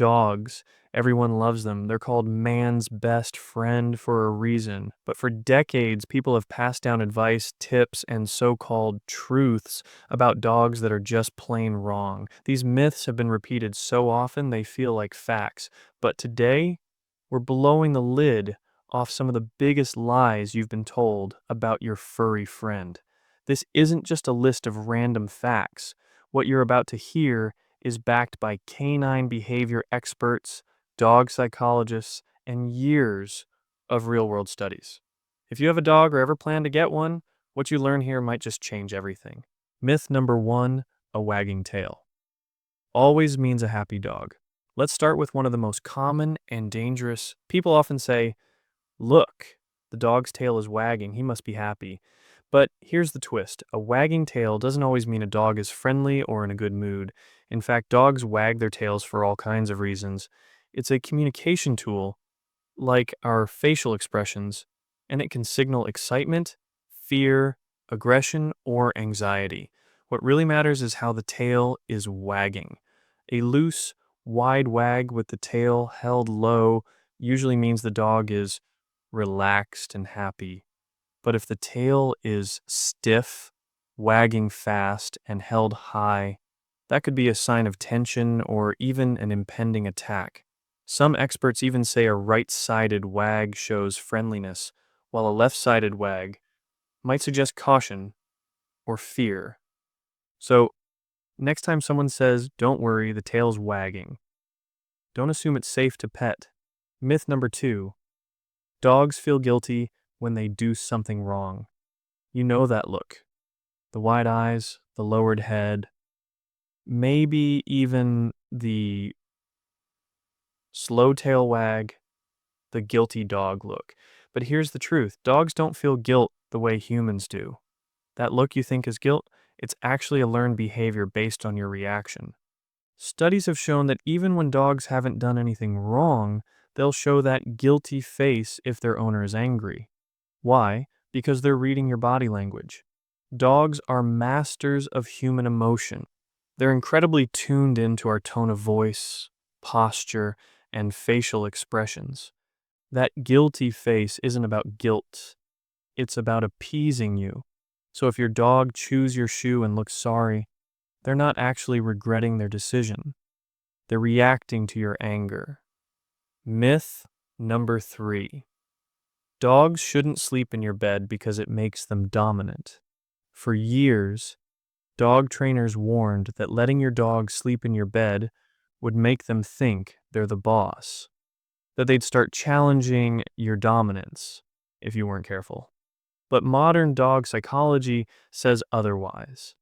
dogs. Everyone loves them. They're called man's best friend for a reason. But for decades, people have passed down advice, tips, and so-called truths about dogs that are just plain wrong. These myths have been repeated so often they feel like facts. But today, we're blowing the lid off some of the biggest lies you've been told about your furry friend. This isn't just a list of random facts. What you're about to hear is backed by canine behavior experts, dog psychologists, and years of real-world studies. If you have a dog or ever plan to get one, what you learn here might just change everything. Myth number 1, a wagging tail always means a happy dog. Let's start with one of the most common and dangerous. People often say, "Look, the dog's tail is wagging, he must be happy." But here's the twist. A wagging tail doesn't always mean a dog is friendly or in a good mood. In fact, dogs wag their tails for all kinds of reasons. It's a communication tool, like our facial expressions, and it can signal excitement, fear, aggression, or anxiety. What really matters is how the tail is wagging. A loose, wide wag with the tail held low usually means the dog is relaxed and happy. But if the tail is stiff, wagging fast, and held high, that could be a sign of tension or even an impending attack. Some experts even say a right-sided wag shows friendliness, while a left-sided wag might suggest caution or fear. So, next time someone says, "Don't worry, the tail's wagging," don't assume it's safe to pet. Myth number 2, dogs feel guilty when they do something wrong. You know that look. The wide eyes, the lowered head, maybe even the slow tail wag, the guilty dog look. But here's the truth. Dogs don't feel guilt the way humans do. That look you think is guilt, it's actually a learned behavior based on your reaction. Studies have shown that even when dogs haven't done anything wrong, they'll show that guilty face if their owner is angry. Why? Because they're reading your body language. Dogs are masters of human emotion. They're incredibly tuned into our tone of voice, posture, and facial expressions. That guilty face isn't about guilt. It's about appeasing you. So if your dog chews your shoe and looks sorry, they're not actually regretting their decision. They're reacting to your anger. Myth number 3. Dogs shouldn't sleep in your bed because it makes them dominant. For years, dog trainers warned that letting your dog sleep in your bed would make them think they're the boss, that they'd start challenging your dominance if you weren't careful. But modern dog psychology says otherwise.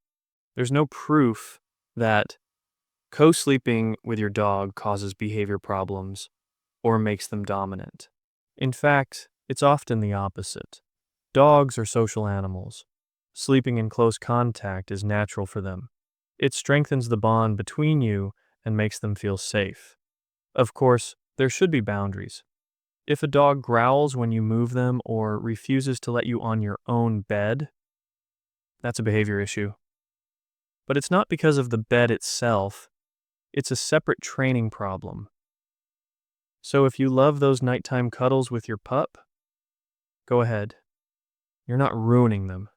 There's no proof that co-sleeping with your dog causes behavior problems or makes them dominant. In fact, it's often the opposite. Dogs are social animals. Sleeping in close contact is natural for them. It strengthens the bond between you and makes them feel safe. Of course, there should be boundaries. If a dog growls when you move them or refuses to let you on your own bed, that's a behavior issue. But it's not because of the bed itself. It's a separate training problem. So if you love those nighttime cuddles with your pup, go ahead. You're not ruining them.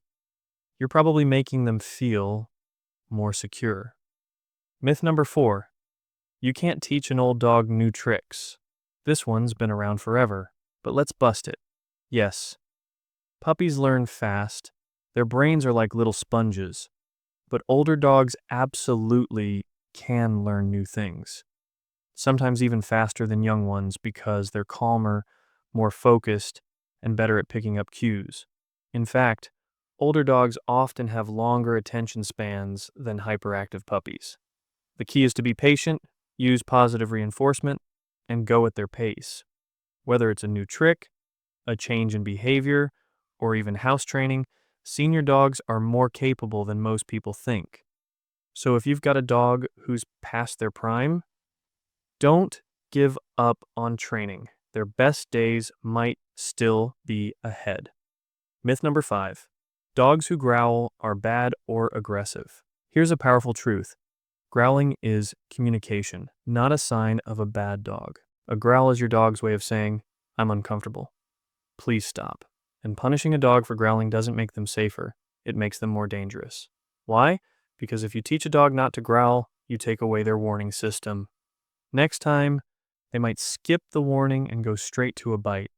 You're probably making them feel more secure. Myth number 4. You can't teach an old dog new tricks. This one's been around forever, but let's bust it. Yes, puppies learn fast. Their brains are like little sponges. But older dogs absolutely can learn new things. Sometimes even faster than young ones because they're calmer, more focused, and better at picking up cues. In fact, older dogs often have longer attention spans than hyperactive puppies. The key is to be patient, use positive reinforcement, and go at their pace. Whether it's a new trick, a change in behavior, or even house training, senior dogs are more capable than most people think. So if you've got a dog who's past their prime, don't give up on training. Their best days might still be ahead. Myth number 5. Dogs who growl are bad or aggressive. Here's a powerful truth. Growling is communication, not a sign of a bad dog. A growl is your dog's way of saying, I'm uncomfortable. Please stop. And punishing a dog for growling doesn't make them safer, it makes them more dangerous. Why? Because if you teach a dog not to growl, you take away their warning system. Next time, they might skip the warning and go straight to a bite.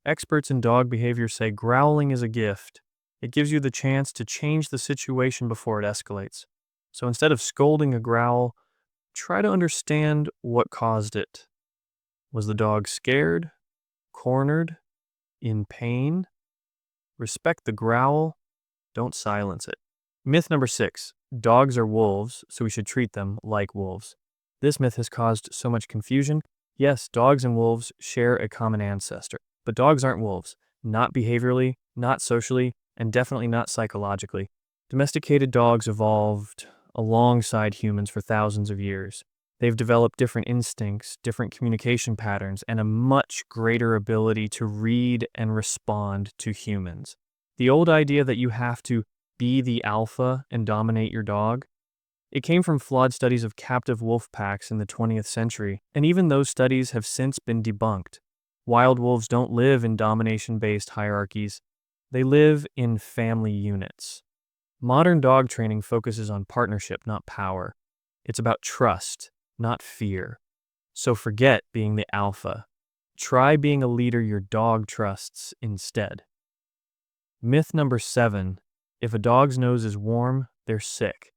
Experts in dog behavior say growling is a gift. It gives you the chance to change the situation before it escalates. So instead of scolding a growl, try to understand what caused it. Was the dog scared? Cornered? In pain? Respect the growl. Don't silence it. Myth number 6. Dogs are wolves, so we should treat them like wolves. This myth has caused so much confusion. Yes, dogs and wolves share a common ancestor, but dogs aren't wolves. Not behaviorally, not socially, and definitely not psychologically. Domesticated dogs evolved alongside humans for thousands of years. They've developed different instincts, different communication patterns, and a much greater ability to read and respond to humans. The old idea that you have to be the alpha and dominate your dog, it came from flawed studies of captive wolf packs in the 20th century, and even those studies have since been debunked. Wild wolves don't live in domination-based hierarchies. They live in family units. Modern dog training focuses on partnership, not power. It's about trust, not fear. So forget being the alpha. Try being a leader your dog trusts instead. Myth number 7. If a dog's nose is warm, they're sick.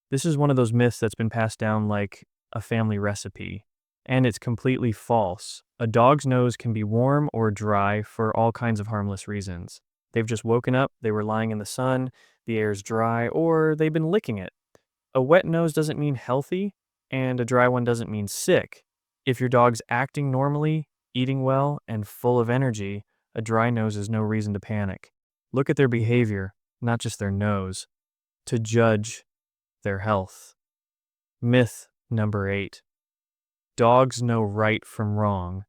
This is one of those myths that's been passed down like a family recipe, and it's completely false. A dog's nose can be warm or dry for all kinds of harmless reasons. They've just woken up, they were lying in the sun, the air's dry, or they've been licking it. A wet nose doesn't mean healthy, and a dry one doesn't mean sick. If your dog's acting normally, eating well, and full of energy, a dry nose is no reason to panic. Look at their behavior, not just their nose, to judge their health. Myth number 8. Dogs know right from wrong.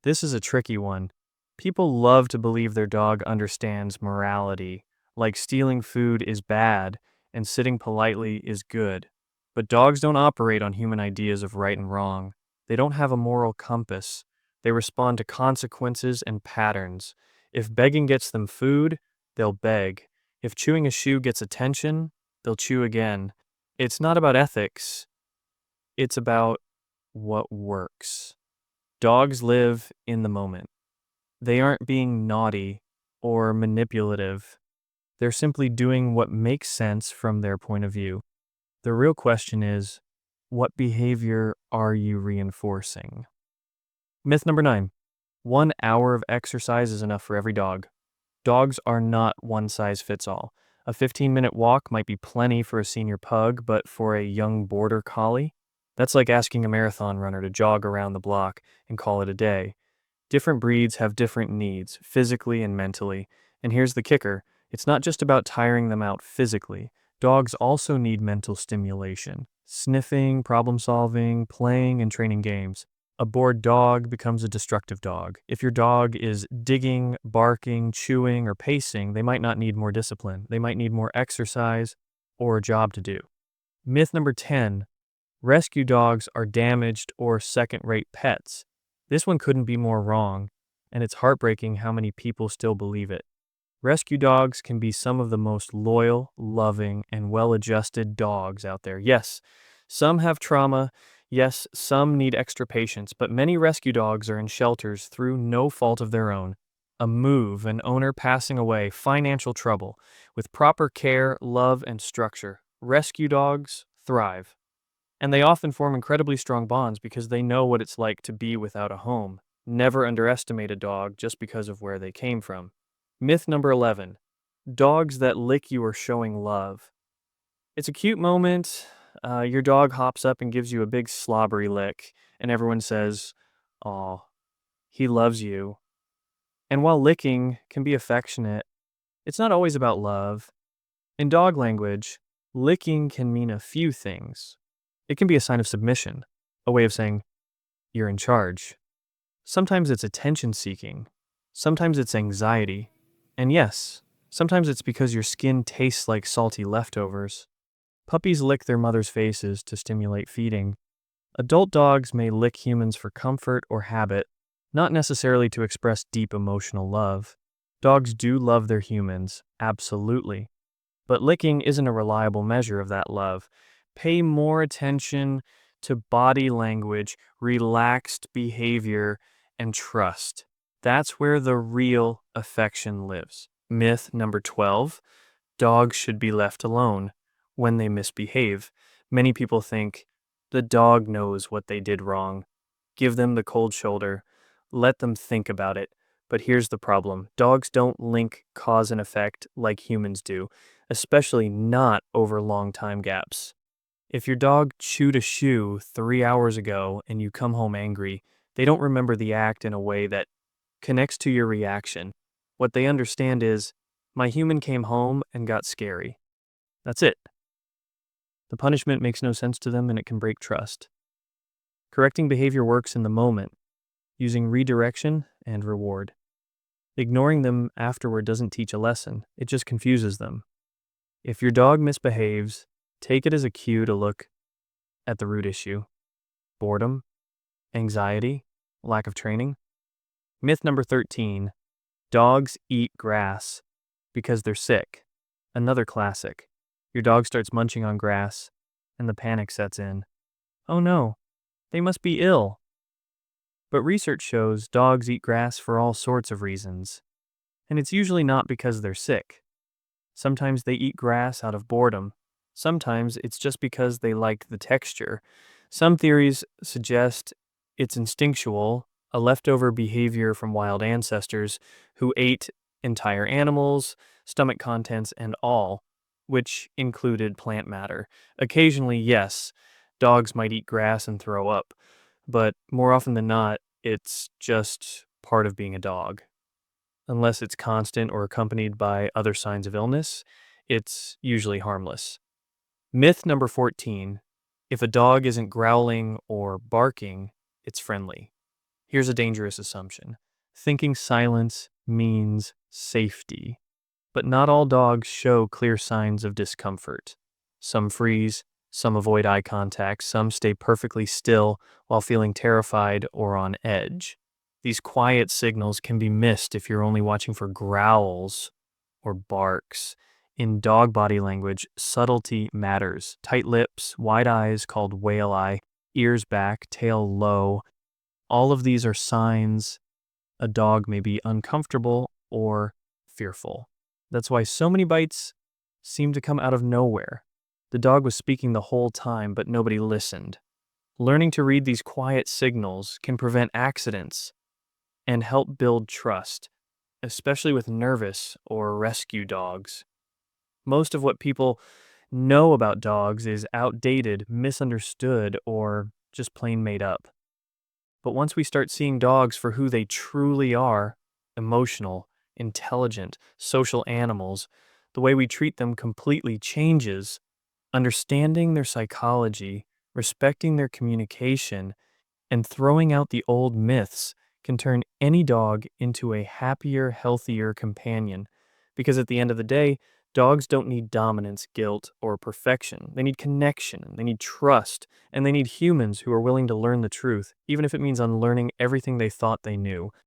This is a tricky one. People love to believe their dog understands morality, like stealing food is bad and sitting politely is good. But dogs don't operate on human ideas of right and wrong. They don't have a moral compass. They respond to consequences and patterns. If begging gets them food, they'll beg. If chewing a shoe gets attention, they'll chew again. It's not about ethics. It's about what works. Dogs live in the moment. They aren't being naughty or manipulative. They're simply doing what makes sense from their point of view. The real question is, what behavior are you reinforcing? Myth number 9. 1 hour of exercise is enough for every dog. Dogs are not one size fits all. A 15-minute walk might be plenty for a senior pug, but for a young border collie, that's like asking a marathon runner to jog around the block and call it a day. Different breeds have different needs, physically and mentally. And here's the kicker. It's not just about tiring them out physically. Dogs also need mental stimulation. Sniffing, problem solving, playing, and training games. A bored dog becomes a destructive dog. If your dog is digging, barking, chewing, or pacing, they might not need more discipline. They might need more exercise or a job to do. Myth number 10. Rescue dogs are damaged or second-rate pets. This one couldn't be more wrong, and it's heartbreaking how many people still believe it. Rescue dogs can be some of the most loyal, loving, and well-adjusted dogs out there. Yes, some have trauma. Yes, some need extra patience, but many rescue dogs are in shelters through no fault of their own. A move, an owner passing away, financial trouble. With proper care, love, and structure, rescue dogs thrive. And they often form incredibly strong bonds because they know what it's like to be without a home. Never underestimate a dog just because of where they came from. Myth number 11. Dogs that lick you are showing love. It's a cute moment. Your dog hops up and gives you a big slobbery lick, and everyone says, "Aw, he loves you." And while licking can be affectionate, it's not always about love. In dog language, licking can mean a few things. It can be a sign of submission, a way of saying, you're in charge. Sometimes it's attention seeking. Sometimes it's anxiety. And yes, sometimes it's because your skin tastes like salty leftovers. Puppies lick their mother's faces to stimulate feeding. Adult dogs may lick humans for comfort or habit, not necessarily to express deep emotional love. Dogs do love their humans, absolutely. But licking isn't a reliable measure of that love. Pay more attention to body language, relaxed behavior, and trust. That's where the real affection lives. Myth number 12: dogs should be left alone when they misbehave. Many people think the dog knows what they did wrong. Give them the cold shoulder. Let them think about it. But here's the problem: dogs don't link cause and effect like humans do, especially not over long time gaps. If your dog chewed a shoe 3 hours ago and you come home angry, they don't remember the act in a way that connects to your reaction. What they understand is, my human came home and got scary. That's it. The punishment makes no sense to them and it can break trust. Correcting behavior works in the moment, using redirection and reward. Ignoring them afterward doesn't teach a lesson, it just confuses them. If your dog misbehaves, take it as a cue to look at the root issue: boredom, anxiety, lack of training. Myth number 13: dogs eat grass because they're sick. Another classic. Your dog starts munching on grass, and the panic sets in. Oh no, they must be ill. But research shows dogs eat grass for all sorts of reasons, and it's usually not because they're sick. Sometimes they eat grass out of boredom. Sometimes it's just because they like the texture. Some theories suggest it's instinctual, a leftover behavior from wild ancestors who ate entire animals, stomach contents, and all, which included plant matter. Occasionally, yes, dogs might eat grass and throw up, but more often than not, it's just part of being a dog. Unless it's constant or accompanied by other signs of illness, it's usually harmless. Myth number 14: if a dog isn't growling or barking, it's friendly. Here's a dangerous assumption: thinking silence means safety. But not all dogs show clear signs of discomfort. Some freeze, some avoid eye contact, some stay perfectly still while feeling terrified or on edge. These quiet signals can be missed if you're only watching for growls or barks. In dog body language, subtlety matters. Tight lips, wide eyes called whale eye, ears back, tail low. All of these are signs a dog may be uncomfortable or fearful. That's why so many bites seem to come out of nowhere. The dog was speaking the whole time, but nobody listened. Learning to read these quiet signals can prevent accidents and help build trust, especially with nervous or rescue dogs. Most of what people know about dogs is outdated, misunderstood, or just plain made up. But once we start seeing dogs for who they truly are, emotional, intelligent, social animals, the way we treat them completely changes. Understanding their psychology, respecting their communication, and throwing out the old myths can turn any dog into a happier, healthier companion. Because at the end of the day, dogs don't need dominance, guilt, or perfection. They need connection, they need trust, and they need humans who are willing to learn the truth, even if it means unlearning everything they thought they knew.